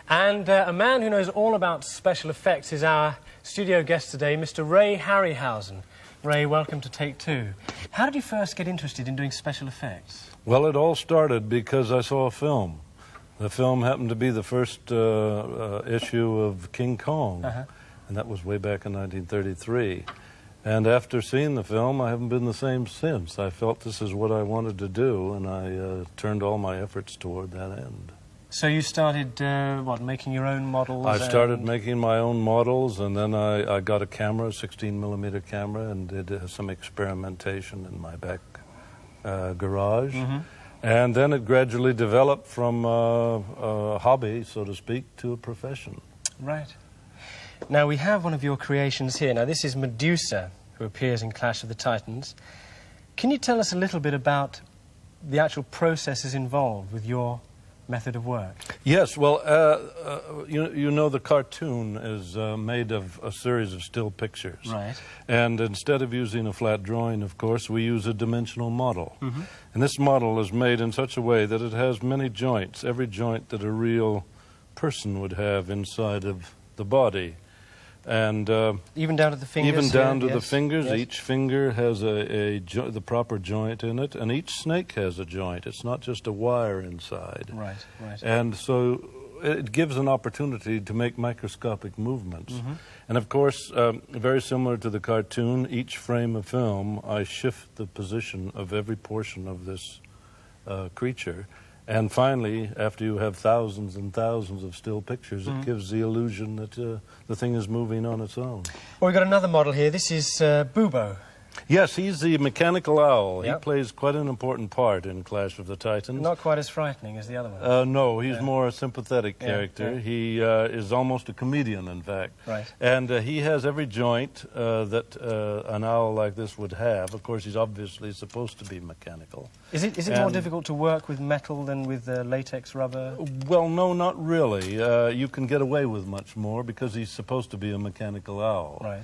And a man who knows all about special effects is our studio guest today, Mr. Ray Harryhausen. Ray, welcome to Take Two. How did you first get interested in doing special effects? Well, it all started because I saw a film. The film happened to be the first issue of King Kong, and that was way back in 1933. And after seeing the film, I haven't been the same since. I felt this is what I wanted to do, and I turned all my efforts toward that end. So you started, making your own models? I started making my own models, and then I got a camera, a 16mm camera, and did some experimentation in my back garage. And then it gradually developed from a hobby, so to speak, to a profession. Right. Now, we have one of your creations here. Now, this is Medusa, who appears in Clash of the Titans. Can you tell us a little bit about the actual processes involved with your method of work? Yes, well, you know the cartoon is made of a series of still pictures. Right. And instead of using a flat drawing, of course, we use a dimensional model. And this model is made in such a way that it has many joints, every joint that a real person would have inside of the body. And even down to the fingers? Even down to the fingers. Yes. Each finger has the proper joint in it, and each snake has a joint. It's not just a wire inside. Right, right. And so it gives an opportunity to make microscopic movements. And of course, very similar to the cartoon, each frame of film, I shift the position of every portion of this creature. And finally, after you have thousands and thousands of still pictures, it gives the illusion that the thing is moving on its own. Well, we've got another model here. This is Bubo. Yes, he's the mechanical owl. Yep. He plays quite an important part in Clash of the Titans. Not quite as frightening as the other one. No, he's more a sympathetic character. He is almost a comedian, in fact. Right. And he has every joint that an owl like this would have. Of course, he's obviously supposed to be mechanical. Is it more difficult to work with metal than with latex rubber? Well, no, not really. You can get away with much more because he's supposed to be a mechanical owl. Right.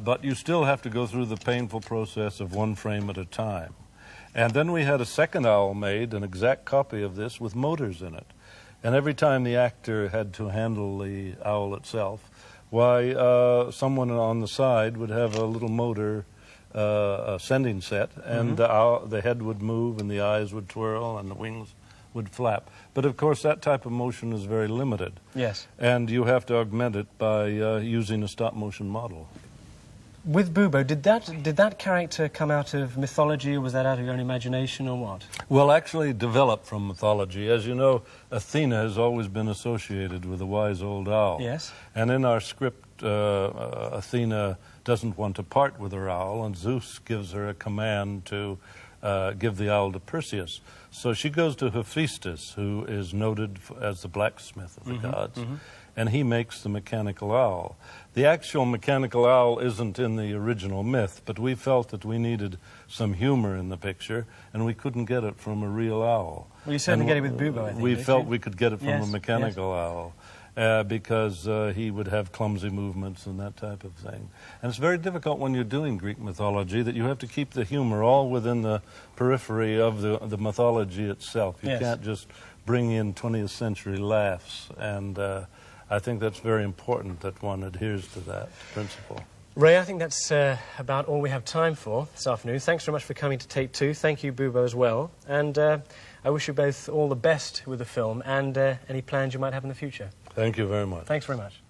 But you still have to go through the painful process of one frame at a time. And then we had a second owl made, an exact copy of this, with motors in it. And every time the actor had to handle the owl itself, why, someone on the side would have a little motor a sending set, and the head would move, and the eyes would twirl, and the wings would flap. But of course, that type of motion is very limited. Yes. And you have to augment it by using a stop-motion model. With Bubo, did that character come out of mythology, or was that out of your own imagination, or what? Well, actually developed from mythology. As you know, Athena has always been associated with a wise old owl. Yes. And in our script, Athena doesn't want to part with her owl, and Zeus gives her a command to give the owl to Perseus. So she goes to Hephaestus, who is noted as the blacksmith of the gods, and he makes the mechanical owl. The actual mechanical owl isn't in the original myth, but we felt that we needed some humor in the picture, and we couldn't get it from a real owl. Well, you certainly get it with Bubo, I think. We felt we could get it from a mechanical owl. Because he would have clumsy movements and that type of thing. And it's very difficult when you're doing Greek mythology that you have to keep the humor all within the periphery of the mythology itself. You can't just bring in 20th century laughs, and I think that's very important that one adheres to that principle. Ray, I think that's about all we have time for this afternoon. Thanks very much for coming to Take Two. Thank you, Bubo, as well. And I wish you both all the best with the film and any plans you might have in the future. Thank you very much. Thanks very much.